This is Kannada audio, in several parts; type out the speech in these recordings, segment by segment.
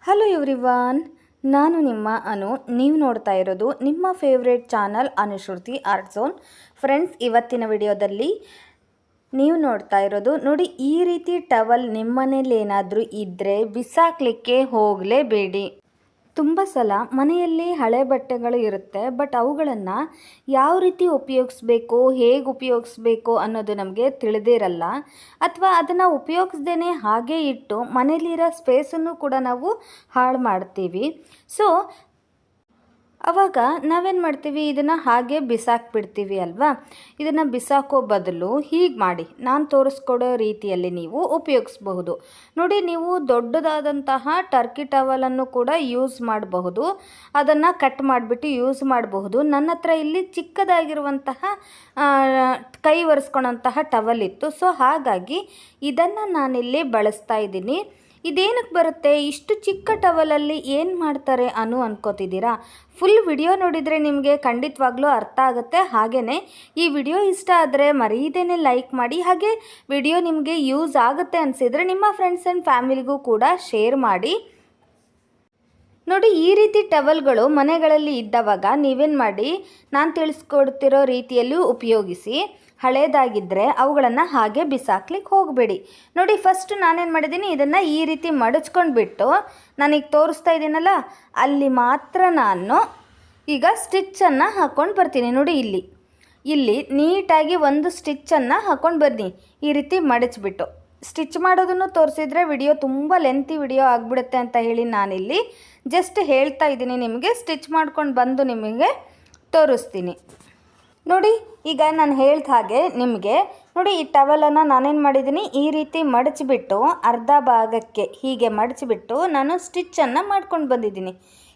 ಹಲೋ ಎವ್ರಿವಾನ್, ನಾನು ನಿಮ್ಮ ಅನು. ನೀವು ನೋಡ್ತಾ ಇರೋದು ನಿಮ್ಮ favourite channel Anushruti art zone. Friends, ಇವತ್ತಿನ ವಿಡಿಯೋದಲ್ಲಿ ನೀವು ನೋಡ್ತಾ ಇರೋದು ನೋಡಿ, ಈ ರೀತಿ ಟವಲ್ ನಿಮ್ಮ ಮನೇಲಿ ಏನಾದರೂ ಇದ್ದರೆ ಬಿಸಾಕಲಿಕ್ಕೆ ಹೋಗಲೇಬೇಡಿ. ತುಂಬ ಸಲ ಮನೆಯಲ್ಲಿ ಹಳೆ ಬಟ್ಟೆಗಳು ಇರುತ್ತೆ, ಬಟ್ ಅವುಗಳನ್ನು ಯಾವ ರೀತಿ ಉಪಯೋಗಿಸ್ಬೇಕು, ಹೇಗೆ ಉಪಯೋಗಿಸ್ಬೇಕು ಅನ್ನೋದು ನಮಗೆ ತಿಳಿದಿರಲ್ಲ. ಅಥವಾ ಅದನ್ನು ಉಪಯೋಗಿಸ್ದೇ ಹಾಗೆ ಇಟ್ಟು ಮನೇಲಿರೋ ಸ್ಪೇಸನ್ನು ಕೂಡ ನಾವು ಹಾಳು ಮಾಡ್ತೀವಿ. ಸೊ ಆವಾಗ ನಾವೇನು ಮಾಡ್ತೀವಿ, ಇದನ್ನು ಹಾಗೆ ಬಿಸಾಕ್ಬಿಡ್ತೀವಿ ಅಲ್ವಾ. ಇದನ್ನು ಬಿಸಾಕೋ ಬದಲು ಹೀಗೆ ಮಾಡಿ, ನಾನು ತೋರಿಸ್ಕೊಡೋ ರೀತಿಯಲ್ಲಿ ನೀವು ಉಪಯೋಗಿಸ್ಬಹುದು. ನೋಡಿ, ನೀವು ದೊಡ್ಡದಾದಂತಹ ಟರ್ಕಿ ಟವಲನ್ನು ಕೂಡ ಯೂಸ್ ಮಾಡಬಹುದು. ಅದನ್ನು ಕಟ್ ಮಾಡಿಬಿಟ್ಟು ಯೂಸ್ ಮಾಡಬಹುದು. ನನ್ನ ಹತ್ರ ಇಲ್ಲಿ ಚಿಕ್ಕದಾಗಿರುವಂತಹ ಕೈ ಒರೆಸ್ಕೊಳೋಂತಹ ಟವಲ್ ಇತ್ತು. ಸೊ ಹಾಗಾಗಿ ಇದನ್ನು ನಾನಿಲ್ಲಿ ಬಳಸ್ತಾ ಇದ್ದೀನಿ. ಇದೇನಕ್ಕೆ ಬರುತ್ತೆ, ಇಷ್ಟು ಚಿಕ್ಕ ಟವಲಲ್ಲಿ ಏನು ಮಾಡ್ತಾರೆ ಅನ್ಕೋತಿದ್ದೀರಾ? ಫುಲ್ ವಿಡಿಯೋ ನೋಡಿದರೆ ನಿಮಗೆ ಖಂಡಿತವಾಗ್ಲೂ ಅರ್ಥ ಆಗುತ್ತೆ. ಹಾಗೆಯೇ ಈ ವಿಡಿಯೋ ಇಷ್ಟ ಆದರೆ ಮರೀದೇನೆ ಲೈಕ್ ಮಾಡಿ. ಹಾಗೆ ವಿಡಿಯೋ ನಿಮಗೆ ಯೂಸ್ ಆಗುತ್ತೆ ಅನಿಸಿದರೆ ನಿಮ್ಮ ಫ್ರೆಂಡ್ಸ್ ಆ್ಯಂಡ್ ಫ್ಯಾಮಿಲಿಗೂ ಕೂಡ ಶೇರ್ ಮಾಡಿ. ನೋಡಿ, ಈ ರೀತಿ ಟವಲ್ಗಳು ಮನೆಗಳಲ್ಲಿ ಇದ್ದವಾಗ ನೀವೇನು ಮಾಡಿ, ನಾನು ತಿಳಿಸ್ಕೊಡ್ತಿರೋ ರೀತಿಯಲ್ಲಿ ಉಪಯೋಗಿಸಿ. ಹಳೇದಾಗಿದ್ದರೆ ಅವುಗಳನ್ನು ಹಾಗೆ ಬಿಸಾಕ್ಲಿಕ್ಕೆ ಹೋಗಬೇಡಿ. ನೋಡಿ, ಫಸ್ಟ್ ನಾನೇನು ಮಾಡಿದ್ದೀನಿ, ಇದನ್ನು ಈ ರೀತಿ ಮಡಚ್ಕೊಂಡ್ಬಿಟ್ಟು ನಾನೀಗ ತೋರಿಸ್ತಾ ಇದ್ದೀನಲ್ಲ, ಅಲ್ಲಿ ಮಾತ್ರ ನಾನು ಈಗ ಸ್ಟಿಚ್ಚನ್ನು ಹಾಕ್ಕೊಂಡು ಬರ್ತೀನಿ. ನೋಡಿ, ಇಲ್ಲಿ ನೀಟಾಗಿ ಒಂದು ಸ್ಟಿಚ್ಚನ್ನು ಹಾಕ್ಕೊಂಡು ಬನ್ನಿ. ಈ ರೀತಿ ಮಡಚಿಬಿಟ್ಟು ಸ್ಟಿಚ್ ಮಾಡೋದನ್ನು ತೋರಿಸಿದ್ರೆ ವಿಡಿಯೋ ತುಂಬ ಲೆಂತಿ ವಿಡಿಯೋ ಆಗಿಬಿಡುತ್ತೆ ಅಂತ ಹೇಳಿ ನಾನಿಲ್ಲಿ ಜಸ್ಟ್ ಹೇಳ್ತಾ ಇದ್ದೀನಿ ನಿಮಗೆ. ಸ್ಟಿಚ್ ಮಾಡ್ಕೊಂಡು ಬಂದು ನಿಮಗೆ ತೋರಿಸ್ತೀನಿ. ನೋಡಿ, ಈಗ ನಾನು ಹೇಳ್ದ ಹಾಗೆ ನಿಮಗೆ ನೋಡಿ, ಈ ಟವಲನ್ನು ನಾನೇನು ಮಾಡಿದ್ದೀನಿ, ಈ ರೀತಿ ಮಡಚಿಬಿಟ್ಟು ಅರ್ಧ ಭಾಗಕ್ಕೆ ಹೀಗೆ ಮಡಚಿಬಿಟ್ಟು ನಾನು ಸ್ಟಿಚ್ಚನ್ನು ಮಾಡ್ಕೊಂಡು ಬಂದಿದ್ದೀನಿ.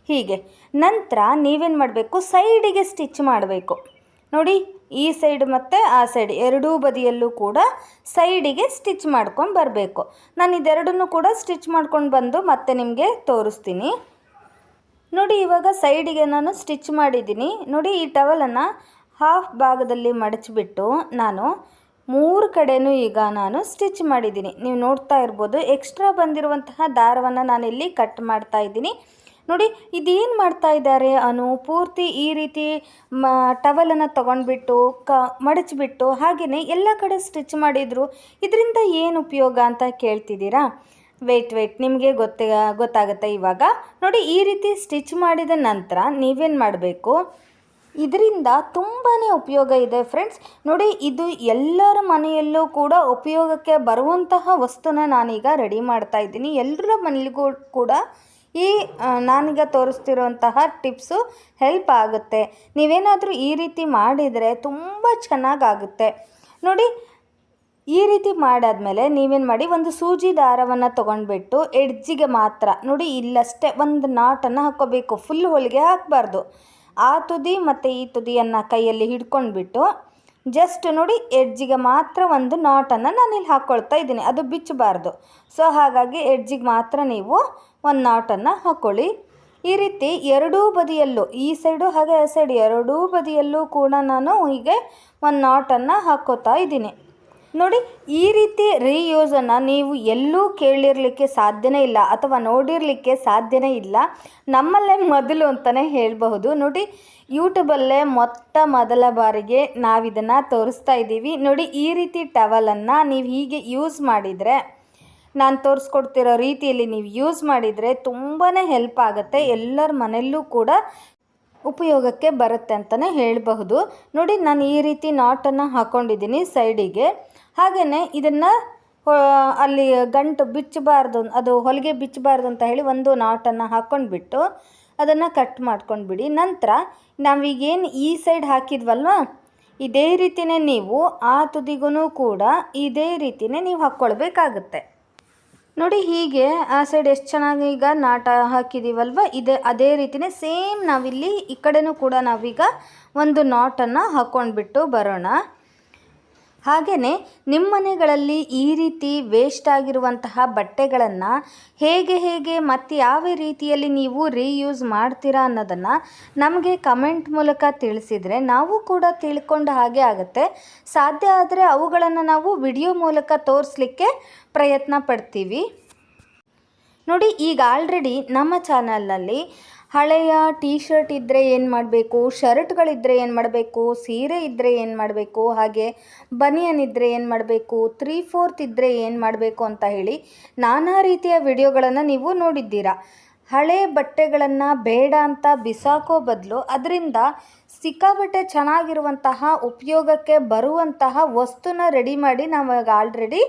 ಹೀಗೆ ನಂತರ ನೀವೇನು ಮಾಡಬೇಕು, ಸೈಡಿಗೆ ಸ್ಟಿಚ್ ಮಾಡಬೇಕು. ನೋಡಿ, ಈ ಸೈಡ್ ಮತ್ತು ಆ ಸೈಡ್ ಎರಡೂ ಬದಿಯಲ್ಲೂ ಕೂಡ ಸೈಡಿಗೆ ಸ್ಟಿಚ್ ಮಾಡ್ಕೊಂಡು ಬರಬೇಕು. ನಾನು ಇದೆರಡನ್ನೂ ಕೂಡ ಸ್ಟಿಚ್ ಮಾಡ್ಕೊಂಡು ಬಂದು ಮತ್ತೆ ನಿಮಗೆ ತೋರಿಸ್ತೀನಿ. ನೋಡಿ, ಇವಾಗ ಸೈಡಿಗೆ ನಾನು ಸ್ಟಿಚ್ ಮಾಡಿದ್ದೀನಿ. ನೋಡಿ, ಈ ಟವಲನ್ನು ಹಾಫ್ ಭಾಗದಲ್ಲಿ ಮಡಚಿಬಿಟ್ಟು ನಾನು 3 ಕಡೆಯೂ ಈಗ ನಾನು ಸ್ಟಿಚ್ ಮಾಡಿದ್ದೀನಿ. ನೀವು ನೋಡ್ತಾ ಇರ್ಬೋದು, ಎಕ್ಸ್ಟ್ರಾ ಬಂದಿರುವಂತಹ ದಾರವನ್ನು ನಾನಿಲ್ಲಿ ಕಟ್ ಮಾಡ್ತಾ ಇದ್ದೀನಿ. ನೋಡಿ, ಇದೇನು ಮಾಡ್ತಾ ಇದ್ದಾರೆ ಪೂರ್ತಿ ಈ ರೀತಿ ಟವಲನ್ನು ತೊಗೊಂಡ್ಬಿಟ್ಟು ಮಡಚಿಬಿಟ್ಟು ಹಾಗೆಯೇ ಎಲ್ಲ ಕಡೆ ಸ್ಟಿಚ್ ಮಾಡಿದರು. ಇದರಿಂದ ಏನು ಉಪಯೋಗ ಅಂತ ಕೇಳ್ತಿದ್ದೀರಾ? ವೆಯ್ಟ್ ನಿಮಗೆ ಗೊತ್ತಾಗುತ್ತೆ ಇವಾಗ. ನೋಡಿ, ಈ ರೀತಿ ಸ್ಟಿಚ್ ಮಾಡಿದ ನಂತರ ನೀವೇನು ಮಾಡಬೇಕು, ಇದರಿಂದ ತುಂಬಾ ಉಪಯೋಗ ಇದೆ ಫ್ರೆಂಡ್ಸ್. ನೋಡಿ, ಇದು ಎಲ್ಲರ ಮನೆಯಲ್ಲೂ ಕೂಡ ಉಪಯೋಗಕ್ಕೆ ಬರುವಂತಹ ವಸ್ತುನ ನಾನೀಗ ರೆಡಿ ಮಾಡ್ತಾ ಇದ್ದೀನಿ. ಎಲ್ಲರ ಮನೆಗೂ ಕೂಡ ಈ ನಾನೀಗ ತೋರಿಸ್ತಿರುವಂತಹ ಟಿಪ್ಸು ಹೆಲ್ಪ್ ಆಗುತ್ತೆ. ನೀವೇನಾದರೂ ಈ ರೀತಿ ಮಾಡಿದರೆ ತುಂಬ ಚೆನ್ನಾಗಾಗುತ್ತೆ. ನೋಡಿ, ಈ ರೀತಿ ಮಾಡಾದಮೇಲೆ ನೀವೇನು ಮಾಡಿ, ಒಂದು ಸೂಜಿ ದಾರವನ್ನು ತೊಗೊಂಡ್ಬಿಟ್ಟು ಎಡ್ಜಿಗೆ ಮಾತ್ರ ನೋಡಿ ಇಲ್ಲಷ್ಟೇ ಒಂದು ನಾಟನ್ನು ಹಾಕ್ಕೋಬೇಕು. ಫುಲ್ ಹೊಲಿಗೆ ಹಾಕಬಾರ್ದು. ಆ ತುದಿ ಮತ್ತು ಈ ತುದಿಯನ್ನು ಕೈಯಲ್ಲಿ ಹಿಡ್ಕೊಂಡ್ಬಿಟ್ಟು ಜಸ್ಟ್ ನೋಡಿ ಎಡ್ಜಿಗೆ ಮಾತ್ರ ಒಂದು ನಾಟನ್ನು ನಾನಿಲ್ಲಿ ಹಾಕ್ಕೊಳ್ತಾ ಇದ್ದೀನಿ. ಅದು ಬಿಚ್ಚಬಾರ್ದು. ಸೊ ಹಾಗಾಗಿ ಎಡ್ಜಿಗೆ ಮಾತ್ರ ನೀವು ಒಂದು ನಾಟನ್ನು ಹಾಕ್ಕೊಳ್ಳಿ. ಈ ರೀತಿ ಎರಡೂ ಬದಿಯಲ್ಲೂ, ಈ ಸೈಡು ಹಾಗೆ ಆ ಸೈಡ್ ಎರಡೂ ಬದಿಯಲ್ಲೂ ಕೂಡ ನಾನು ಹೀಗೆ ಒಂದು ನಾಟನ್ನು ಹಾಕ್ಕೋತಾ ಇದ್ದೀನಿ. ನೋಡಿ, ಈ ರೀತಿ ರೀಯೂಸನ್ನು ನೀವು ಎಲ್ಲೂ ಕೇಳಿರಲಿಕ್ಕೆ ಸಾಧ್ಯನೇ ಇಲ್ಲ ಅಥವಾ ನೋಡಿರಲಿಕ್ಕೆ ಸಾಧ್ಯನೇ ಇಲ್ಲ. ನಮ್ಮಲ್ಲೇ ಮೊದಲು ಅಂತಲೇ ಹೇಳಬಹುದು. ನೋಡಿ, ಯೂಟ್ಯೂಬಲ್ಲೇ ಮೊದಲ ಬಾರಿಗೆ ನಾವಿದನ್ನು ತೋರಿಸ್ತಾ ಇದ್ದೀವಿ. ನೋಡಿ, ಈ ರೀತಿ ಟವಲನ್ನು ನೀವು ಹೀಗೆ ಯೂಸ್ ಮಾಡಿದರೆ, ನಾನು ತೋರಿಸ್ಕೊಡ್ತಿರೋ ರೀತಿಯಲ್ಲಿ ನೀವು ಯೂಸ್ ಮಾಡಿದರೆ ತುಂಬಾ ಹೆಲ್ಪ್ ಆಗುತ್ತೆ. ಎಲ್ಲರ ಮನೆಯಲ್ಲೂ ಕೂಡ ಉಪಯೋಗಕ್ಕೆ ಬರುತ್ತೆ ಅಂತಲೇ ಹೇಳಬಹುದು. ನೋಡಿ, ನಾನು ಈ ರೀತಿ ನಾಟನ್ನು ಹಾಕ್ಕೊಂಡಿದ್ದೀನಿ ಸೈಡಿಗೆ. ಹಾಗೆಯೇ ಇದನ್ನು ಅಲ್ಲಿ ಗಂಟು ಬಿಚ್ಚಬಾರ್ದು, ಅದು ಹೊಲಿಗೆ ಬಿಚ್ಚಬಾರ್ದು ಅಂತ ಹೇಳಿ ಒಂದು ನಾಟನ್ನು ಹಾಕ್ಕೊಂಡ್ಬಿಟ್ಟು ಅದನ್ನು ಕಟ್ ಮಾಡ್ಕೊಂಡ್ಬಿಡಿ. ನಂತರ ನಾವೀಗೇನು ಈ ಸೈಡ್ ಹಾಕಿದ್ವಲ್ವ, ಇದೇ ರೀತಿಯೇ ನೀವು ಆ ತುದಿಗೂ ಕೂಡ ಇದೇ ರೀತಿಯೇ ನೀವು ಹಾಕ್ಕೊಳ್ಬೇಕಾಗುತ್ತೆ. ನೋಡಿ, ಹೀಗೆ ಆ ಸೈಡ್ ಎಷ್ಟು ಚೆನ್ನಾಗಿ ಈಗ ನಾಟ ಹಾಕಿದ್ದೀವಲ್ವ, ಅದೇ ರೀತಿಯೇ ಸೇಮ್ ನಾವಿಲ್ಲಿ ಈ ಕಡೆನೂ ಕೂಡ ನಾವೀಗ ಒಂದು ನಾಟನ್ನು ಹಾಕ್ಕೊಂಡ್ಬಿಟ್ಟು ಬರೋಣ. ಹಾಗೆಯೇ ನಿಮ್ಮ ಮನೆಗಳಲ್ಲಿ ಈ ರೀತಿ ವೇಸ್ಟ್ ಆಗಿರುವಂತಹ ಬಟ್ಟೆಗಳನ್ನು ಹೇಗೆ ಮತ್ತು ಯಾವ ರೀತಿಯಲ್ಲಿ ನೀವು ರೀಯೂಸ್ ಮಾಡ್ತೀರಾ ಅನ್ನೋದನ್ನು ನಮಗೆ ಕಮೆಂಟ್ ಮೂಲಕ ತಿಳಿಸಿದರೆ ನಾವು ಕೂಡ ತಿಳ್ಕೊಂಡ ಹಾಗೆ ಆಗುತ್ತೆ. ಸಾಧ್ಯ ಆದರೆ ಅವುಗಳನ್ನು ನಾವು ವಿಡಿಯೋ ಮೂಲಕ ತೋರಿಸಲಿಕ್ಕೆ ಪ್ರಯತ್ನ ಪಡ್ತೀವಿ. ನೋಡಿ, ಈಗ ಆಲ್ರೆಡಿ ನಮ್ಮ ಚಾನಲ್ನಲ್ಲಿ ಹಳೆಯ ಟೀ ಶರ್ಟ್ ಇದ್ದರೆ ಏನು ಮಾಡಬೇಕು, ಶರ್ಟ್ಗಳಿದ್ದರೆ ಏನು ಮಾಡಬೇಕು, ಸೀರೆ ಇದ್ದರೆ ಏನು ಮಾಡಬೇಕು, ಹಾಗೆ ಬನಿಯನ್ ಇದ್ದರೆ ಏನು ಮಾಡಬೇಕು, 3/4 ಇದ್ದರೆ ಏನು ಮಾಡಬೇಕು ಅಂತ ಹೇಳಿ ನಾನಾ ರೀತಿಯ ವಿಡಿಯೋಗಳನ್ನು ನೀವು ನೋಡಿದ್ದೀರಾ. ಹಳೆ ಬಟ್ಟೆಗಳನ್ನು ಬೇಡ ಅಂತ ಬಿಸಾಕೋ ಬದಲು ಅದರಿಂದ ಸಿಕ್ಕಾಬಟ್ಟೆ ಚೆನ್ನಾಗಿರುವಂತಹ ಉಪಯೋಗಕ್ಕೆ ಬರುವಂತಹ ವಸ್ತುನ ರೆಡಿ ಮಾಡಿ ನಾವಾಗ ಆಲ್ರೆಡಿ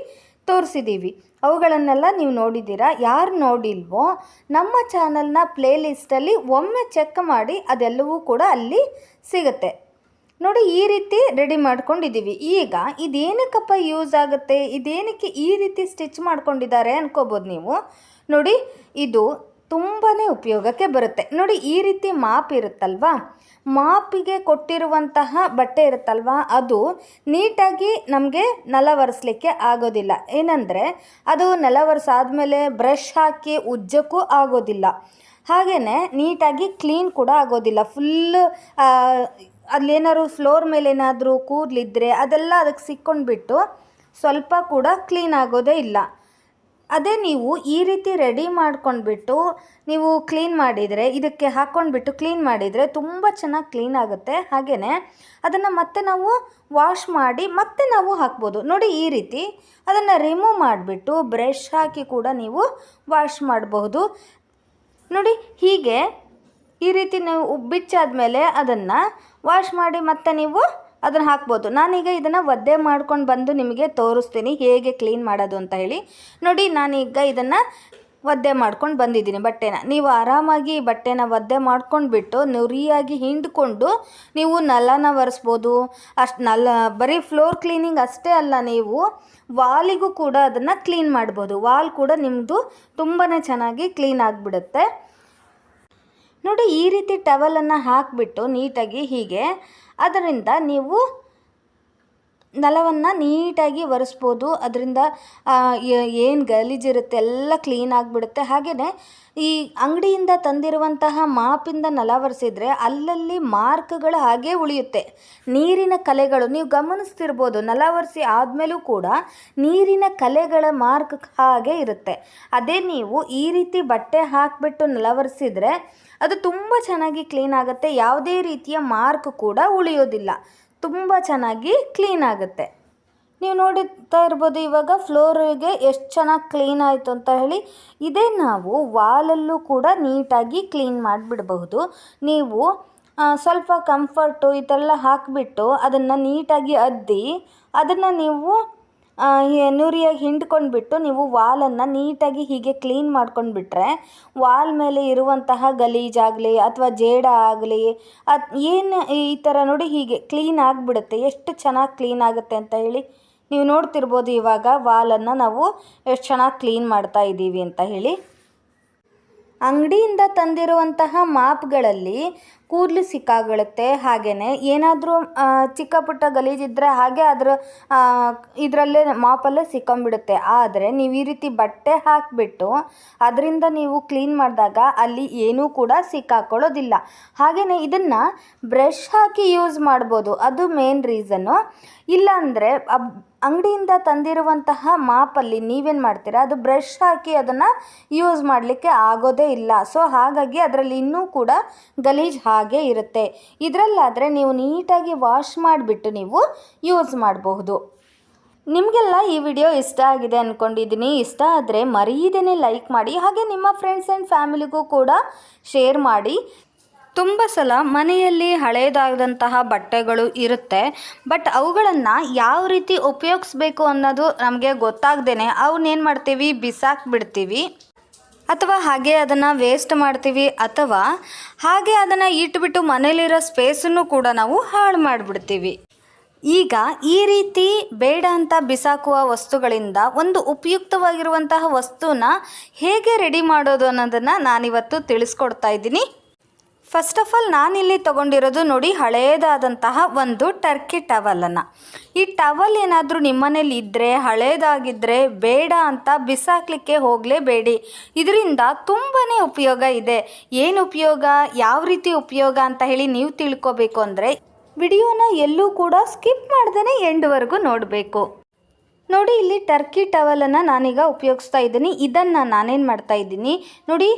ತೋರಿಸಿದ್ದೀವಿ. ಅವುಗಳನ್ನೆಲ್ಲ ನೀವು ನೋಡಿದ್ದೀರಾ. ಯಾರು ನೋಡಿಲ್ವೋ ನಮ್ಮ ಚಾನಲ್ನ ಪ್ಲೇಲಿಸ್ಟಲ್ಲಿ ಒಮ್ಮೆ ಚೆಕ್ ಮಾಡಿ, ಅದೆಲ್ಲವೂ ಕೂಡ ಅಲ್ಲಿ ಸಿಗುತ್ತೆ. ನೋಡಿ, ಈ ರೀತಿ ರೆಡಿ ಮಾಡ್ಕೊಂಡಿದ್ದೀವಿ. ಈಗ ಇದೇನಕ್ಕಪ್ಪ ಯೂಸ್ ಆಗುತ್ತೆ, ಇದೇನಕ್ಕೆ ಈ ರೀತಿ ಸ್ಟಿಚ್ ಮಾಡ್ಕೊಂಡಿದ್ದಾರೆ ಅನ್ಕೋಬೋದು ನೀವು. ನೋಡಿ, ಇದು ತುಂಬಾ ಉಪಯೋಗಕ್ಕೆ ಬರುತ್ತೆ. ನೋಡಿ, ಈ ರೀತಿ ಮಾಪ್ ಇರುತ್ತಲ್ವಾ, ಮಾಪಿಗೆ ಕೊಟ್ಟಿರುವಂತಹ ಬಟ್ಟೆ ಇರುತ್ತಲ್ವ, ಅದು ನೀಟಾಗಿ ನಮಗೆ ನೆಲ ಒರೆಸ್ಲಿಕ್ಕೆ ಆಗೋದಿಲ್ಲ. ಏನಂದರೆ ಅದು ನೆಲ ಒರೆಸಾದ್ಮೇಲೆ ಬ್ರಷ್ ಹಾಕಿ ಉಜ್ಜಕ್ಕೂ ಆಗೋದಿಲ್ಲ, ಹಾಗೆಯೇ ನೀಟಾಗಿ ಕ್ಲೀನ್ ಕೂಡ ಆಗೋದಿಲ್ಲ. ಫುಲ್ಲು ಅಲ್ಲೇನಾದ್ರು ಫ್ಲೋರ್ ಮೇಲೆ ಏನಾದರೂ ಕೂದಲಿದ್ರೆ ಅದೆಲ್ಲ ಅದಕ್ಕೆ ಸಿಕ್ಕೊಂಡ್ಬಿಟ್ಟು ಸ್ವಲ್ಪ ಕೂಡ ಕ್ಲೀನ್ ಆಗೋದೇ ಇಲ್ಲ. ಅದೇ ನೀವು ಈ ರೀತಿ ರೆಡಿ ಮಾಡ್ಕೊಂಡ್ಬಿಟ್ಟು ನೀವು ಕ್ಲೀನ್ ಮಾಡಿದರೆ, ಇದಕ್ಕೆ ಹಾಕ್ಕೊಂಡ್ಬಿಟ್ಟು ಕ್ಲೀನ್ ಮಾಡಿದರೆ ತುಂಬ ಚೆನ್ನಾಗಿ ಕ್ಲೀನ್ ಆಗುತ್ತೆ. ಹಾಗೆಯೇ ಅದನ್ನು ಮತ್ತೆ ನಾವು ವಾಶ್ ಮಾಡಿ ಮತ್ತೆ ನಾವು ಹಾಕ್ಬೋದು. ನೋಡಿ, ಈ ರೀತಿ ಅದನ್ನು ರಿಮೂವ್ ಮಾಡಿಬಿಟ್ಟು ಬ್ರಷ್ ಹಾಕಿ ಕೂಡ ನೀವು ವಾಶ್ ಮಾಡಬಹುದು. ನೋಡಿ, ಹೀಗೆ ಈ ರೀತಿ ನೀವು ಬಿಚ್ಚಾದ್ಮೇಲೆ ಅದನ್ನು ವಾಶ್ ಮಾಡಿ ಮತ್ತೆ ನೀವು ಅದನ್ನು ಹಾಕ್ಬೋದು. ನಾನೀಗ ಇದನ್ನು ಒದ್ದೆ ಮಾಡ್ಕೊಂಡು ಬಂದು ನಿಮಗೆ ತೋರಿಸ್ತೀನಿ ಹೇಗೆ ಕ್ಲೀನ್ ಮಾಡೋದು ಅಂತ ಹೇಳಿ. ನೋಡಿ, ನಾನೀಗ ಇದನ್ನು ಒದ್ದೆ ಮಾಡ್ಕೊಂಡು ಬಂದಿದ್ದೀನಿ ಬಟ್ಟೆನ. ನೀವು ಆರಾಮಾಗಿ ಬಟ್ಟೆನ ಒದ್ದೆ ಮಾಡ್ಕೊಂಡ್ಬಿಟ್ಟು ನುರಿಯಾಗಿ ಹಿಂಡ್ಕೊಂಡು ನೀವು ನೆಲನ ಒರೆಸ್ಬೋದು. ಬರೀ ಫ್ಲೋರ್ ಕ್ಲೀನಿಂಗ್ ಅಷ್ಟೇ ಅಲ್ಲ, ನೀವು ವಾಲಿಗೂ ಕೂಡ ಅದನ್ನು ಕ್ಲೀನ್ ಮಾಡ್ಬೋದು. ವಾಲ್ ಕೂಡ ನಿಮ್ಮದು ತುಂಬಾ ಚೆನ್ನಾಗಿ ಕ್ಲೀನ್ ಆಗಿಬಿಡುತ್ತೆ. ನೋಡಿ, ಈ ರೀತಿ ಟವಲನ್ನು ಹಾಕಿಬಿಟ್ಟು ನೀಟಾಗಿ ಹೀಗೆ ಅದರಿಂದ ನೀವು ನೆಲವನ್ನು ನೀಟಾಗಿ ಒರೆಸ್ಬೋದು. ಅದರಿಂದ ಏನು ಗಲೀಜಿರುತ್ತೆ ಎಲ್ಲ ಕ್ಲೀನ್ ಆಗಿಬಿಡುತ್ತೆ. ಹಾಗೆಯೇ ಈ ಅಂಗಡಿಯಿಂದ ತಂದಿರುವಂತಹ ಮಾಪಿಂದ ನೆಲ ಒರೆಸಿದರೆ ಅಲ್ಲಲ್ಲಿ ಮಾರ್ಕ್ಗಳು ಹಾಗೇ ಉಳಿಯುತ್ತೆ. ನೀರಿನ ಕಲೆಗಳು ನೀವು ಗಮನಿಸ್ತಿರ್ಬೋದು, ನೆಲ ಒರೆಸಿ ಆದಮೇಲೂ ಕೂಡ ನೀರಿನ ಕಲೆಗಳ ಮಾರ್ಕ್ ಹಾಗೆ ಇರುತ್ತೆ. ಅದೇ ನೀವು ಈ ರೀತಿ ಬಟ್ಟೆ ಹಾಕಿಬಿಟ್ಟು ನೆಲ ಒರೆಸಿದರೆ ಅದು ತುಂಬ ಚೆನ್ನಾಗಿ ಕ್ಲೀನ್ ಆಗುತ್ತೆ. ಯಾವುದೇ ರೀತಿಯ ಮಾರ್ಕ್ ಕೂಡ ಉಳಿಯೋದಿಲ್ಲ, ತುಂಬ ಚೆನ್ನಾಗಿ ಕ್ಲೀನ್ ಆಗುತ್ತೆ. ನೀವು ನೋಡುತ್ತಾ ಇರ್ಬೋದು ಇವಾಗ ಫ್ಲೋರಿಗೆ ಎಷ್ಟು ಚೆನ್ನಾಗಿ ಕ್ಲೀನ್ ಆಯಿತು ಅಂತ ಹೇಳಿ. ಇದೇ ನಾವು ವಾಲಲ್ಲೂ ಕೂಡ ನೀಟಾಗಿ ಕ್ಲೀನ್ ಮಾಡಿಬಿಡಬಹುದು. ನೀವು ಸ್ವಲ್ಪ ಕಂಫರ್ಟು ಈ ಥರ ಎಲ್ಲ ಹಾಕಿಬಿಟ್ಟು ಅದನ್ನು ನೀಟಾಗಿ ಅದ್ದಿ ಅದನ್ನು ನೀವು ನುರಿಯಾಗಿ ಹಿಂಡ್ಕೊಂಡ್ಬಿಟ್ಟು ನೀವು ವಾಲನ್ನು ನೀಟಾಗಿ ಹೀಗೆ ಕ್ಲೀನ್ ಮಾಡ್ಕೊಂಡ್ಬಿಟ್ರೆ ವಾಲ್ ಮೇಲೆ ಇರುವಂತಹ ಗಲೀಜಾಗಲಿ ಅಥವಾ ಜೇಡ ಆಗಲಿ ಏನು ಈ ಥರ ನೋಡಿ ಹೀಗೆ ಕ್ಲೀನ್ ಆಗಿಬಿಡುತ್ತೆ. ಎಷ್ಟು ಚೆನ್ನಾಗಿ ಕ್ಲೀನ್ ಆಗುತ್ತೆ ಅಂತ ಹೇಳಿ ನೀವು ನೋಡ್ತಿರ್ಬೋದು. ಇವಾಗ ವಾಲನ್ನು ನಾವು ಎಷ್ಟು ಚೆನ್ನಾಗಿ ಕ್ಲೀನ್ ಮಾಡ್ತಾ ಇದ್ದೀವಿ ಅಂತ ಹೇಳಿ. ಅಂಗಡಿಯಿಂದ ತಂದಿರುವಂತಹ ಮಾಪ್ಗಳಲ್ಲಿ ಕೂದಲು ಸಿಕ್ಕಾಗಿಳುತ್ತೆ. ಹಾಗೆಯೇ ಏನಾದರೂ ಚಿಕ್ಕ ಪುಟ್ಟ ಗಲೀಜಿದ್ದರೆ ಹಾಗೆ ಇದರಲ್ಲೇ ಮಾಪಲ್ಲೇ ಸಿಕ್ಕೊಂಬಿಡುತ್ತೆ. ಆದರೆ ನೀವು ಈ ರೀತಿ ಬಟ್ಟೆ ಹಾಕಿಬಿಟ್ಟು ಅದರಿಂದ ನೀವು ಕ್ಲೀನ್ ಮಾಡಿದಾಗ ಅಲ್ಲಿ ಏನೂ ಕೂಡ ಸಿಕ್ಕಾಕೊಳ್ಳೋದಿಲ್ಲ. ಹಾಗೆಯೇ ಇದನ್ನು ಬ್ರಷ್ ಹಾಕಿ ಯೂಸ್ ಮಾಡ್ಬೋದು, ಅದು ಮೇನ್ ರೀಸನ್ನು. ಇಲ್ಲಾಂದರೆ ಅಂಗಡಿಯಿಂದ ತಂದಿರುವಂತಹ ಮಾಪಲ್ಲಿ ನೀವೇನು ಮಾಡ್ತೀರಾ, ಅದು ಬ್ರಷ್ ಹಾಕಿ ಅದನ್ನು ಯೂಸ್ ಮಾಡಲಿಕ್ಕೆ ಆಗೋದೇ ಇಲ್ಲ. ಸೊ ಹಾಗಾಗಿ ಅದರಲ್ಲಿ ಇನ್ನೂ ಕೂಡ ಗಲೀಜು ಹಾಗೆ ಇರುತ್ತೆ. ಇದರಲ್ಲಾದರೆ ನೀವು ನೀಟಾಗಿ ವಾಶ್ ಮಾಡಿಬಿಟ್ಟು ನೀವು ಯೂಸ್ ಮಾಡಬಹುದು. ನಿಮಗೆಲ್ಲ ಈ ವಿಡಿಯೋ ಇಷ್ಟ ಆಗಿದೆ ಅಂದ್ಕೊಂಡಿದ್ದೀನಿ. ಇಷ್ಟ ಆದರೆ ಮರೀದೇನೆ ಲೈಕ್ ಮಾಡಿ, ಹಾಗೆ ನಿಮ್ಮ ಫ್ರೆಂಡ್ಸ್ ಆ್ಯಂಡ್ ಫ್ಯಾಮಿಲಿಗೂ ಕೂಡ ಶೇರ್ ಮಾಡಿ. ತುಂಬ ಸಲ ಮನೆಯಲ್ಲಿ ಹಳೇದಾದಂತಹ ಬಟ್ಟೆಗಳು ಇರುತ್ತೆ, ಬಟ್ ಅವುಗಳನ್ನು ಯಾವ ರೀತಿ ಉಪಯೋಗಿಸ್ಬೇಕು ಅನ್ನೋದು ನಮಗೆ ಗೊತ್ತಾಗ್ದೇ ಅವನ್ನೇನು ಮಾಡ್ತೀವಿ, ಬಿಸಾಕ್ಬಿಡ್ತೀವಿ, ಅಥವಾ ಹಾಗೆ ಅದನ್ನು ವೇಸ್ಟ್ ಮಾಡ್ತೀವಿ, ಅಥವಾ ಹಾಗೆ ಅದನ್ನು ಇಟ್ಬಿಟ್ಟು ಮನೇಲಿರೋ ಸ್ಪೇಸನ್ನು ಕೂಡ ನಾವು ಹಾಳು ಮಾಡಿಬಿಡ್ತೀವಿ. ಈಗ ಈ ರೀತಿ ಬೇಡ ಅಂತ ಬಿಸಾಕುವ ವಸ್ತುಗಳಿಂದ ಒಂದು ಉಪಯುಕ್ತವಾಗಿರುವಂತಹ ವಸ್ತುನ ಹೇಗೆ ರೆಡಿ ಮಾಡೋದು ಅನ್ನೋದನ್ನು ನಾನಿವತ್ತು ತಿಳಿಸ್ಕೊಡ್ತಾ ಇದ್ದೀನಿ. ಫಸ್ಟ್ ಆಫ್ ಆಲ್ ನಾನಿಲ್ಲಿ ತೊಗೊಂಡಿರೋದು ನೋಡಿ ಹಳೇದಾದಂತಹ ಒಂದು ಟರ್ಕಿ ಟವಲನ್ನು. ಈ ಟವಲ್ ಏನಾದರೂ ನಿಮ್ಮನೇಲಿ ಇದ್ದರೆ ಹಳೇದಾಗಿದ್ದರೆ ಬೇಡ ಅಂತ ಬಿಸಾಕಲಿಕ್ಕೆ ಹೋಗಲೇಬೇಡಿ. ಇದರಿಂದ ತುಂಬಾ ಉಪಯೋಗ ಇದೆ. ಏನು ಉಪಯೋಗ, ಯಾವ ರೀತಿ ಉಪಯೋಗ ಅಂತ ಹೇಳಿ ನೀವು ತಿಳ್ಕೊಬೇಕು ಅಂದರೆ ವಿಡಿಯೋನ ಎಲ್ಲೂ ಕೂಡ ಸ್ಕಿಪ್ ಮಾಡ್ದೇ ಎಂಡ್ವರೆಗೂ ನೋಡಬೇಕು. ನೋಡಿ ಇಲ್ಲಿ ಟರ್ಕಿ ಟವಲನ್ನು ನಾನೀಗ ಉಪಯೋಗಿಸ್ತಾ ಇದ್ದೀನಿ. ಇದನ್ನು ನಾನೇನು ಮಾಡ್ತಾ ಇದ್ದೀನಿ ನೋಡಿ,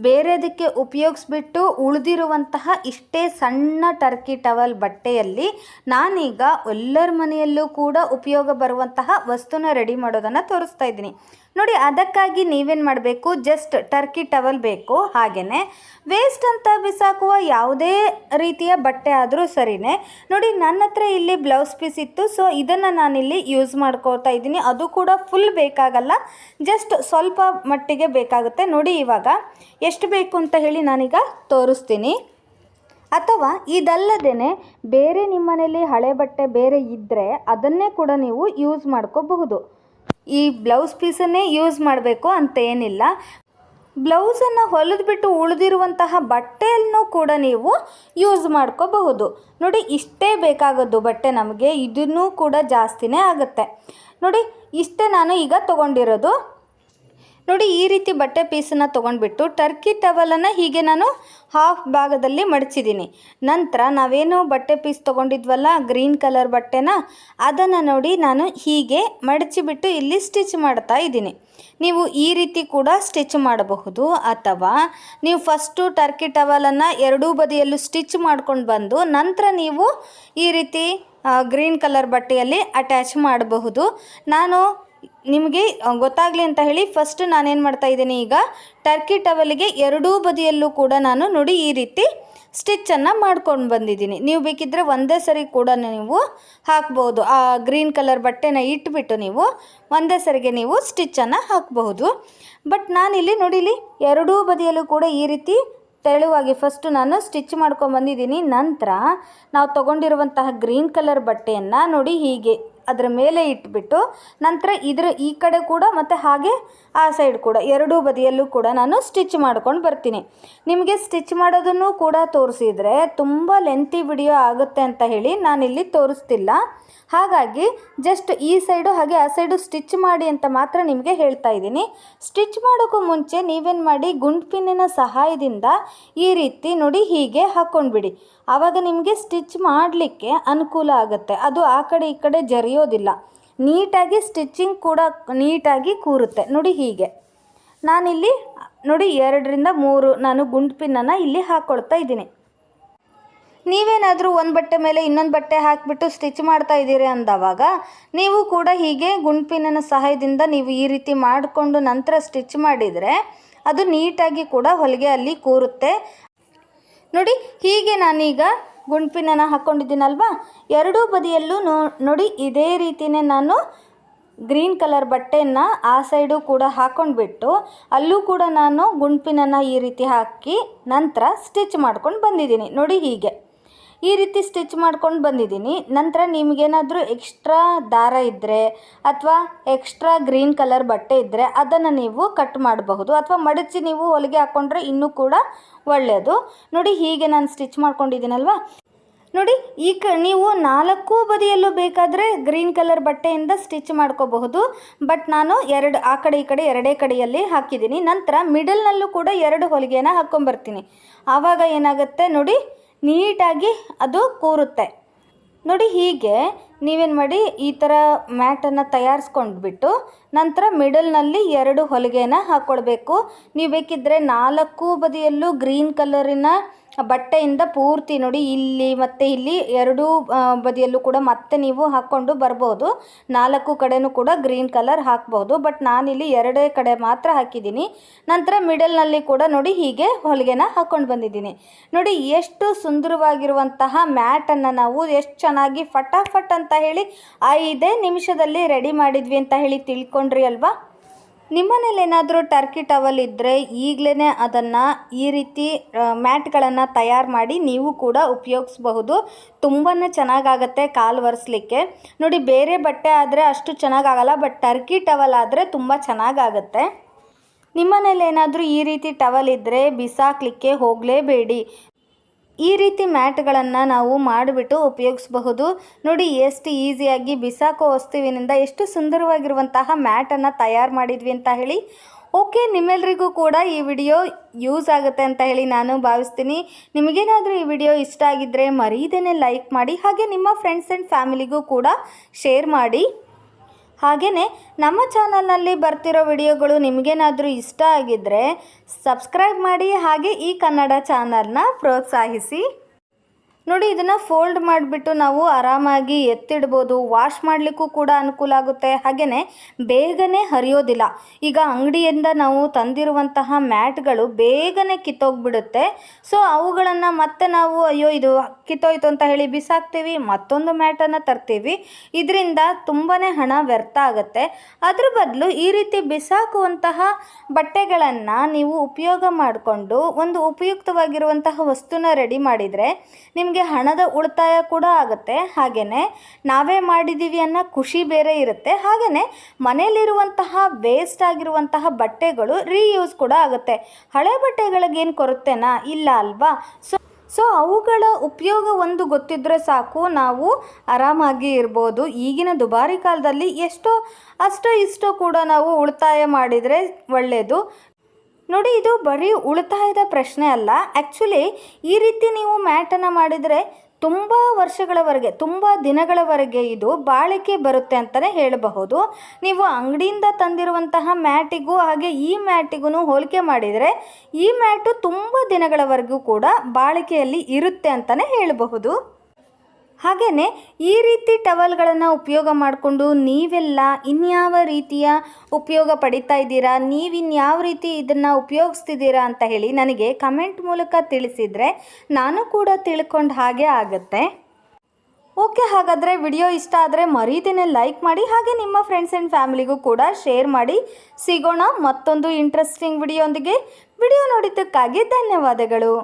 ಬೇರೆದಕ್ಕೆ ಉಪಯೋಗಿಸ್ಬಿಟ್ಟು ಉಳಿದಿರುವಂತಹ ಇಷ್ಟೇ ಸಣ್ಣ ಟರ್ಕಿ ಟವಲ್ ಬಟ್ಟೆಯಲ್ಲಿ ನಾನೀಗ ಎಲ್ಲರ ಮನೆಯಲ್ಲೂ ಕೂಡ ಉಪಯೋಗ ಬರುವಂತಹ ವಸ್ತುನ ರೆಡಿ ಮಾಡೋದನ್ನು ತೋರಿಸ್ತಾ ಇದ್ದೀನಿ. ನೋಡಿ, ಅದಕ್ಕಾಗಿ ನೀವೇನು ಮಾಡಬೇಕು, ಜಸ್ಟ್ ಟರ್ಕಿ ಟವಲ್ ಬೇಕು. ಹಾಗೆಯೇ ವೇಸ್ಟ್ ಅಂತ ಬಿಸಾಕುವ ಯಾವುದೇ ರೀತಿಯ ಬಟ್ಟೆ ಆದರೂ ಸರಿಯೇ. ನೋಡಿ, ನನ್ನ ಹತ್ರ ಇಲ್ಲಿ ಬ್ಲೌಸ್ ಪೀಸ್ ಇತ್ತು, ಸೊ ಇದನ್ನು ನಾನಿಲ್ಲಿ ಯೂಸ್ ಮಾಡ್ಕೊಳ್ತಾ ಇದ್ದೀನಿ. ಅದು ಕೂಡ ಫುಲ್ ಬೇಕಾಗಲ್ಲ, ಜಸ್ಟ್ ಸ್ವಲ್ಪ ಮಟ್ಟಿಗೆ ಬೇಕಾಗುತ್ತೆ. ನೋಡಿ, ಇವಾಗ ಎಷ್ಟು ಬೇಕು ಅಂತ ಹೇಳಿ ನಾನೀಗ ತೋರಿಸ್ತೀನಿ. ಅಥವಾ ಇದಲ್ಲದೇ ಬೇರೆ ನಿಮ್ಮ ಮನೇಲಿ ಹಳೆ ಬಟ್ಟೆ ಬೇರೆ ಇದ್ದರೆ ಅದನ್ನೇ ಕೂಡ ನೀವು ಯೂಸ್ ಮಾಡ್ಕೋಬಹುದು. ಈ ಬ್ಲೌಸ್ ಪೀಸನ್ನೇ ಯೂಸ್ ಮಾಡಬೇಕು ಅಂತ ಏನಿಲ್ಲ. ಬ್ಲೌಸನ್ನು ಹೊಲಿದ್ಬಿಟ್ಟು ಉಳಿದಿರುವಂತಹ ಬಟ್ಟೆಯನ್ನು ಕೂಡ ನೀವು ಯೂಸ್ ಮಾಡ್ಕೋಬಹುದು. ನೋಡಿ, ಇಷ್ಟೇ ಬೇಕಾಗೋದು ಬಟ್ಟೆ ನಮಗೆ, ಇದನ್ನೂ ಕೂಡ ಜಾಸ್ತಿನೇ ಆಗುತ್ತೆ. ನೋಡಿ, ಇಷ್ಟೇ ನಾನು ಈಗ ತೊಗೊಂಡಿರೋದು. ನೋಡಿ, ಈ ರೀತಿ ಬಟ್ಟೆ ಪೀಸನ್ನು ತೊಗೊಂಡ್ಬಿಟ್ಟು ಟರ್ಕಿ ಟವಲನ್ನು ಹೀಗೆ ನಾನು ಹಾಫ್ ಭಾಗದಲ್ಲಿ ಮಡಚಿದ್ದೀನಿ. ನಂತರ ನಾವೇನು ಬಟ್ಟೆ ಪೀಸ್ ತೊಗೊಂಡಿದ್ವಲ್ಲ ಗ್ರೀನ್ ಕಲರ್ ಬಟ್ಟೆನ, ಅದನ್ನು ನೋಡಿ ನಾನು ಹೀಗೆ ಮಡಚಿಬಿಟ್ಟು ಇಲ್ಲಿ ಸ್ಟಿಚ್ ಮಾಡ್ತಾ ಇದ್ದೀನಿ. ನೀವು ಈ ರೀತಿ ಕೂಡ ಸ್ಟಿಚ್ ಮಾಡಬಹುದು, ಅಥವಾ ನೀವು ಫಸ್ಟು ಟರ್ಕಿ ಟವಲನ್ನು ಎರಡೂ ಬದಿಯಲ್ಲೂ ಸ್ಟಿಚ್ ಮಾಡ್ಕೊಂಡು ಬಂದು ನಂತರ ನೀವು ಈ ರೀತಿ ಗ್ರೀನ್ ಕಲರ್ ಬಟ್ಟೆಯಲ್ಲಿ ಅಟ್ಯಾಚ್ ಮಾಡಬಹುದು. ನಾನು ನಿಮಗೆ ಗೊತ್ತಾಗಲಿ ಅಂತ ಹೇಳಿ ಫಸ್ಟ್ ನಾನೇನು ಮಾಡ್ತಾ ಇದ್ದೀನಿ, ಈಗ ಟರ್ಕಿ ಟವಲಿಗೆ ಎರಡೂ ಬದಿಯಲ್ಲೂ ಕೂಡ ನಾನು ನೋಡಿ ಈ ರೀತಿ ಸ್ಟಿಚ್ಚನ್ನು ಮಾಡ್ಕೊಂಡು ಬಂದಿದ್ದೀನಿ. ನೀವು ಬೇಕಿದ್ದರೆ ಒಂದೇ ಸರಿ ಕೂಡ ನೀವು ಹಾಕ್ಬೋದು. ಆ ಗ್ರೀನ್ ಕಲರ್ ಬಟ್ಟೆನ ಇಟ್ಬಿಟ್ಟು ನೀವು ಒಂದೇ ಸರಿಗೆ ನೀವು ಸ್ಟಿಚ್ಚನ್ನು ಹಾಕಬಹುದು. ಬಟ್ ನಾನಿಲ್ಲಿ ನೋಡಿ, ಇಲ್ಲಿ ಎರಡೂ ಬದಿಯಲ್ಲೂ ಕೂಡ ಈ ರೀತಿ ತೆಳುವಾಗಿ ಫಸ್ಟು ನಾನು ಸ್ಟಿಚ್ ಮಾಡ್ಕೊಂಬಂದಿದ್ದೀನಿ. ನಂತರ ನಾವು ತೊಗೊಂಡಿರುವಂತಹ ಗ್ರೀನ್ ಕಲರ್ ಬಟ್ಟೆಯನ್ನು ನೋಡಿ ಹೀಗೆ ಅದರ ಮೇಲೆ ಇಟ್ಬಿಟ್ಟು ನಂತರ ಈ ಕಡೆ ಕೂಡ ಮತ್ತು ಹಾಗೆ ಆ ಸೈಡ್ ಕೂಡ ಎರಡೂ ಬದಿಯಲ್ಲೂ ಕೂಡ ನಾನು ಸ್ಟಿಚ್ ಮಾಡ್ಕೊಂಡು ಬರ್ತೀನಿ. ನಿಮಗೆ ಸ್ಟಿಚ್ ಮಾಡೋದನ್ನು ಕೂಡ ತೋರಿಸಿದರೆ ತುಂಬ ಲೆಂತಿ ವಿಡಿಯೋ ಆಗುತ್ತೆ ಅಂತ ಹೇಳಿ ನಾನಿಲ್ಲಿ ತೋರಿಸ್ತಿಲ್ಲ. ಹಾಗಾಗಿ ಜಸ್ಟ್ ಈ ಸೈಡು ಹಾಗೆ ಆ ಸೈಡು ಸ್ಟಿಚ್ ಮಾಡಿ ಅಂತ ಮಾತ್ರ ನಿಮಗೆ ಹೇಳ್ತಾ ಇದ್ದೀನಿ. ಸ್ಟಿಚ್ ಮಾಡೋಕ್ಕೂ ಮುಂಚೆ ನೀವೇನು ಮಾಡಿ, ಗುಂಡ್ಪಿನ್ನಿನ ಸಹಾಯದಿಂದ ಈ ರೀತಿ ನೋಡಿ ಹೀಗೆ ಹಾಕ್ಕೊಂಡ್ಬಿಡಿ. ಆವಾಗ ನಿಮಗೆ ಸ್ಟಿಚ್ ಮಾಡಲಿಕ್ಕೆ ಅನುಕೂಲ ಆಗುತ್ತೆ. ಅದು ಆ ಕಡೆ ಈ ಕಡೆ ಜರಿಯೋದಿಲ್ಲ, ನೀಟಾಗಿ ಸ್ಟಿಚ್ಚಿಂಗ್ ಕೂಡ ನೀಟಾಗಿ ಕೂರುತ್ತೆ. ನೋಡಿ, ಹೀಗೆ ನಾನಿಲ್ಲಿ ನೋಡಿ 2ರಿಂದ 3 ನಾನು ಗುಂಡ್ಪಿನ್ನನ್ನು ಇಲ್ಲಿ ಹಾಕ್ಕೊಳ್ತಾ ಇದ್ದೀನಿ. ನೀವೇನಾದರೂ ಒಂದು ಬಟ್ಟೆ ಮೇಲೆ ಇನ್ನೊಂದು ಬಟ್ಟೆ ಹಾಕಿಬಿಟ್ಟು ಸ್ಟಿಚ್ ಮಾಡ್ತಾ ಇದ್ದೀರಿ ಅಂದವಾಗ ನೀವು ಕೂಡ ಹೀಗೆ ಗುಂಡ್ಪಿನ್ನಿನ ಸಹಾಯದಿಂದ ನೀವು ಈ ರೀತಿ ಮಾಡಿಕೊಂಡು ನಂತರ ಸ್ಟಿಚ್ ಮಾಡಿದರೆ ಅದು ನೀಟಾಗಿ ಕೂಡ ಹೊಲಿಗೆ ಅಲ್ಲಿ ಕೂರುತ್ತೆ. ನೋಡಿ, ಹೀಗೆ ನಾನೀಗ ಗುಂಡ್ಪಿನನ್ನು ಹಾಕ್ಕೊಂಡಿದ್ದೀನಲ್ವಾ, ಎರಡೂ ಬದಿಯಲ್ಲೂ ನೋಡಿ ಇದೇ ರೀತಿಯೇ ನಾನು ಗ್ರೀನ್ ಕಲರ್ ಬಟ್ಟೆಯನ್ನು ಆ ಸೈಡು ಕೂಡ ಹಾಕ್ಕೊಂಡ್ಬಿಟ್ಟು ಅಲ್ಲೂ ಕೂಡ ನಾನು ಗುಂಡ್ಪಿನನ್ನು ಈ ರೀತಿ ಹಾಕಿ ನಂತರ ಸ್ಟಿಚ್ ಮಾಡ್ಕೊಂಡು ಬಂದಿದ್ದೀನಿ. ನೋಡಿ, ಹೀಗೆ ಈ ರೀತಿ ಸ್ಟಿಚ್ ಮಾಡ್ಕೊಂಡು ಬಂದಿದ್ದೀನಿ. ನಂತರ ನಿಮಗೇನಾದರೂ ಎಕ್ಸ್ಟ್ರಾ ದಾರ ಇದ್ದರೆ ಅಥವಾ ಎಕ್ಸ್ಟ್ರಾ ಗ್ರೀನ್ ಕಲರ್ ಬಟ್ಟೆ ಇದ್ದರೆ ಅದನ್ನು ನೀವು ಕಟ್ ಮಾಡಬಹುದು, ಅಥವಾ ಮಡಚಿ ನೀವು ಹೊಲಿಗೆ ಹಾಕ್ಕೊಂಡ್ರೆ ಇನ್ನೂ ಕೂಡ ಒಳ್ಳೆಯದು. ನೋಡಿ, ಹೀಗೆ ನಾನು ಸ್ಟಿಚ್ ಮಾಡ್ಕೊಂಡಿದ್ದೀನಲ್ವ. ನೋಡಿ, ನೀವು 4 ಬದಿಯಲ್ಲೂ ಬೇಕಾದರೆ ಗ್ರೀನ್ ಕಲರ್ ಬಟ್ಟೆಯಿಂದ ಸ್ಟಿಚ್ ಮಾಡ್ಕೋಬಹುದು. ಬಟ್ ನಾನು ಆ ಕಡೆ ಈ ಕಡೆ ಎರಡೇ ಕಡೆಯಲ್ಲಿ ಹಾಕಿದ್ದೀನಿ. ನಂತರ ಮಿಡಲ್ನಲ್ಲೂ ಕೂಡ 2 ಹೊಲಿಗೆಯನ್ನು ಹಾಕ್ಕೊಂಬರ್ತೀನಿ. ಆವಾಗ ಏನಾಗುತ್ತೆ ನೋಡಿ, ನೀಟಾಗಿ ಅದು ಕೂರುತ್ತೆ. ನೋಡಿ, ಹೀಗೆ ನೀವೇನು ಮಾಡಿ ಈ ಥರ ಮ್ಯಾಟನ್ನು ತಯಾರಿಸ್ಕೊಂಡ್ಬಿಟ್ಟು ನಂತರ ಮಿಡಲ್ನಲ್ಲಿ 2 ಹೊಲಿಗೆಯನ್ನು ಹಾಕ್ಕೊಳ್ಬೇಕು. ನೀವು ಬೇಕಿದ್ದರೆ 4 ಬದಿಯಲ್ಲೂ ಗ್ರೀನ್ ಕಲರಿನ ಬಟ್ಟೆಯಿಂದ ಪೂರ್ತಿ ನೋಡಿ ಇಲ್ಲಿ ಮತ್ತು ಇಲ್ಲಿ 2 ಬದಿಯಲ್ಲೂ ಕೂಡ ಮತ್ತೆ ನೀವು ಹಾಕ್ಕೊಂಡು ಬರ್ಬೋದು. 4 ಕಡೆನೂ ಕೂಡ ಗ್ರೀನ್ ಕಲರ್ ಹಾಕ್ಬೋದು. ಬಟ್ ನಾನಿಲ್ಲಿ 2 ಕಡೆ ಮಾತ್ರ ಹಾಕಿದ್ದೀನಿ. ನಂತರ ಮಿಡಲ್ನಲ್ಲಿ ಕೂಡ ನೋಡಿ ಹೀಗೆ ಹೊಲಿಗೆನ ಹಾಕ್ಕೊಂಡು ಬಂದಿದ್ದೀನಿ. ನೋಡಿ, ಎಷ್ಟು ಸುಂದರವಾಗಿರುವಂತಹ ಮ್ಯಾಟನ್ನು ನಾವು ಎಷ್ಟು ಚೆನ್ನಾಗಿ ಫಟಾಫಟ್ ಅಂತ ಹೇಳಿ 5 ನಿಮಿಷದಲ್ಲಿ ರೆಡಿ ಮಾಡಿದ್ವಿ ಅಂತ ಹೇಳಿ ತಿಳ್ಕೊಂಡ್ರಿ ಅಲ್ವಾ. ನಿಮ್ಮನೇಲಿ ಏನಾದರೂ ಟರ್ಕಿ ಟವಲ್ ಇದ್ದರೆ ಈಗಲೇ ಅದನ್ನು ಈ ರೀತಿ ಮ್ಯಾಟ್ಗಳನ್ನು ತಯಾರು ಮಾಡಿ ನೀವು ಕೂಡ ಉಪಯೋಗಿಸ್ಬಹುದು. ತುಂಬಾ ಚೆನ್ನಾಗಾಗತ್ತೆ ಕಾಲು ಒರೆಸ್ಲಿಕ್ಕೆ. ನೋಡಿ, ಬೇರೆ ಬಟ್ಟೆ ಆದರೆ ಅಷ್ಟು ಚೆನ್ನಾಗಾಗಲ್ಲ, ಬಟ್ ಟರ್ಕಿ ಟವಲ್ ಆದರೆ ತುಂಬ ಚೆನ್ನಾಗಾಗತ್ತೆ. ನಿಮ್ಮನೇಲಿ ಏನಾದರೂ ಈ ರೀತಿ ಟವಲ್ ಇದ್ದರೆ ಬಿಸಾಕಲಿಕ್ಕೆ ಹೋಗಲೇಬೇಡಿ. ಈ ರೀತಿ ಮ್ಯಾಟ್ಗಳನ್ನು ನಾವು ಮಾಡಿಬಿಟ್ಟು ಉಪಯೋಗಿಸಬಹುದು. ನೋಡಿ, ಎಷ್ಟು ಈಸಿಯಾಗಿ ಬಿಸಾಕೋ ವಸ್ತುವಿನಿಂದ ಎಷ್ಟು ಸುಂದರವಾಗಿರುವಂತಹ ಮ್ಯಾಟನ್ನು ತಯಾರು ಮಾಡಿದ್ವಿ ಅಂತ ಹೇಳಿ. ಓಕೆ, ನಿಮ್ಮೆಲ್ಲರಿಗೂ ಕೂಡ ಈ ವಿಡಿಯೋ ಯೂಸ್ ಆಗುತ್ತೆ ಅಂತ ಹೇಳಿ ನಾನು ಭಾವಿಸ್ತೀನಿ. ನಿಮಗೇನಾದರೂ ಈ ವಿಡಿಯೋ ಇಷ್ಟ ಆಗಿದ್ದರೆ ಮರೀದೇನೆ ಲೈಕ್ ಮಾಡಿ, ಹಾಗೆ ನಿಮ್ಮ ಫ್ರೆಂಡ್ಸ್ ಆ್ಯಂಡ್ ಫ್ಯಾಮಿಲಿಗೂ ಕೂಡ ಶೇರ್ ಮಾಡಿ. ಹಾಗೆಯೇ ನಮ್ಮ ಚಾನಲ್ನಲ್ಲಿ ಬರ್ತಿರೋ ವಿಡಿಯೋಗಳು ನಿಮಗೇನಾದರೂ ಇಷ್ಟ ಆಗಿದ್ದರೆ ಸಬ್ಸ್ಕ್ರೈಬ್ ಮಾಡಿ, ಹಾಗೆ ಈ ಕನ್ನಡ ಚಾನಲ್ನ ಪ್ರೋತ್ಸಾಹಿಸಿ. ನೋಡಿ, ಇದನ್ನು ಫೋಲ್ಡ್ ಮಾಡಿಬಿಟ್ಟು ನಾವು ಆರಾಮಾಗಿ ಎತ್ತಿಡ್ಬೋದು. ವಾಶ್ ಮಾಡಲಿಕ್ಕೂ ಕೂಡ ಅನುಕೂಲ ಆಗುತ್ತೆ, ಹಾಗೆಯೇ ಬೇಗನೆ ಹರಿಯೋದಿಲ್ಲ. ಈಗ ಅಂಗಡಿಯಿಂದ ನಾವು ತಂದಿರುವಂತಹ ಮ್ಯಾಟ್ಗಳು ಬೇಗನೆ ಕಿತ್ತೋಗ್ಬಿಡುತ್ತೆ. ಸೊ ಅವುಗಳನ್ನು ಮತ್ತೆ ನಾವು ಅಯ್ಯೋ ಇದು ಕಿತ್ತೋಯ್ತು ಅಂತ ಹೇಳಿ ಬಿಸಾಕ್ತೀವಿ, ಮತ್ತೊಂದು ಮ್ಯಾಟನ್ನು ತರ್ತೀವಿ. ಇದರಿಂದ ತುಂಬಾ ಹಣ ವ್ಯರ್ಥ ಆಗುತ್ತೆ. ಅದ್ರ ಬದಲು ಈ ರೀತಿ ಬಿಸಾಕುವಂತಹ ಬಟ್ಟೆಗಳನ್ನು ನೀವು ಉಪಯೋಗ ಮಾಡಿಕೊಂಡು ಒಂದು ಉಪಯುಕ್ತವಾಗಿರುವಂತಹ ವಸ್ತುನ ರೆಡಿ ಮಾಡಿದರೆ ನಿಮಗೆ ಹಣದ ಉಳಿತಾಯ ಕೂಡ ಆಗುತ್ತೆ. ಹಾಗೆಯೇ ನಾವೇ ಮಾಡಿದ್ದೀವಿ ಅನ್ನೋ ಖುಷಿ ಬೇರೆ ಇರುತ್ತೆ. ಹಾಗೆಯೇ ಮನೆಯಲ್ಲಿರುವಂತಹ ವೇಸ್ಟ್ ಆಗಿರುವಂತಹ ಬಟ್ಟೆಗಳು ರೀಯೂಸ್ ಕೂಡ ಆಗುತ್ತೆ. ಹಳೆ ಬಟ್ಟೆಗಳಿಗೇನು ಕೊರತೆನಾ? ಇಲ್ಲ ಅಲ್ವಾ? ಸೊ ಅವುಗಳ ಉಪಯೋಗ ಒಂದು ಗೊತ್ತಿದ್ದರೆ ಸಾಕು, ನಾವು ಆರಾಮಾಗಿ ಇರ್ಬೋದು. ಈಗಿನ ದುಬಾರಿ ಕಾಲದಲ್ಲಿ ಅಷ್ಟೋ ಇಷ್ಟೋ ಕೂಡ ನಾವು ಉಳಿತಾಯ ಮಾಡಿದರೆ ಒಳ್ಳೆಯದು. ನೋಡಿ, ಇದು ಬರೀ ಉಳಿತಾಯದ ಪ್ರಶ್ನೆ ಅಲ್ಲ. ಆ್ಯಕ್ಚುಲಿ ಈ ರೀತಿ ನೀವು ಮ್ಯಾಟನ್ನು ಮಾಡಿದರೆ ತುಂಬ ವರ್ಷಗಳವರೆಗೆ, ತುಂಬ ದಿನಗಳವರೆಗೆ ಇದು ಬಾಳಿಕೆ ಬರುತ್ತೆ ಅಂತಲೇ ಹೇಳಬಹುದು. ನೀವು ಅಂಗಡಿಯಿಂದ ತಂದಿರುವಂತಹ ಮ್ಯಾಟಿಗೂ ಹಾಗೆ ಈ ಮ್ಯಾಟಿಗೂ ಹೋಲಿಕೆ ಮಾಡಿದರೆ ಈ ಮ್ಯಾಟು ತುಂಬ ದಿನಗಳವರೆಗೂ ಕೂಡ ಬಾಳಿಕೆಯಲ್ಲಿ ಇರುತ್ತೆ ಅಂತಲೇ ಹೇಳಬಹುದು. ಹಾಗೆಯೇ ಈ ರೀತಿ ಟವಲ್ಗಳನ್ನು ಉಪಯೋಗ ಮಾಡಿಕೊಂಡು ನೀವೆಲ್ಲ ಇನ್ಯಾವ ರೀತಿಯ ಉಪಯೋಗ ಪಡಿತಾ ಇದ್ದೀರಾ, ನೀವಿನ್ಯಾವ ರೀತಿ ಇದನ್ನು ಉಪಯೋಗಿಸ್ತಿದ್ದೀರಾ ಅಂತ ಹೇಳಿ ನನಗೆ ಕಮೆಂಟ್ ಮೂಲಕ ತಿಳಿಸಿದರೆ ನಾನು ಕೂಡ ತಿಳ್ಕೊಂಡು ಹಾಗೆ ಆಗುತ್ತೆ. ಓಕೆ, ಹಾಗಾದರೆ ವಿಡಿಯೋ ಇಷ್ಟ ಆದರೆ ಮರೀದೇನೆ ಲೈಕ್ ಮಾಡಿ, ಹಾಗೆ ನಿಮ್ಮ ಫ್ರೆಂಡ್ಸ್ ಆ್ಯಂಡ್ ಫ್ಯಾಮಿಲಿಗೂ ಕೂಡ ಶೇರ್ ಮಾಡಿ. ಸಿಗೋಣ ಮತ್ತೊಂದು ಇಂಟ್ರೆಸ್ಟಿಂಗ್ ವಿಡಿಯೋಂದಿಗೆ. ವಿಡಿಯೋ ನೋಡಿದ್ದಕ್ಕಾಗಿ ಧನ್ಯವಾದಗಳು.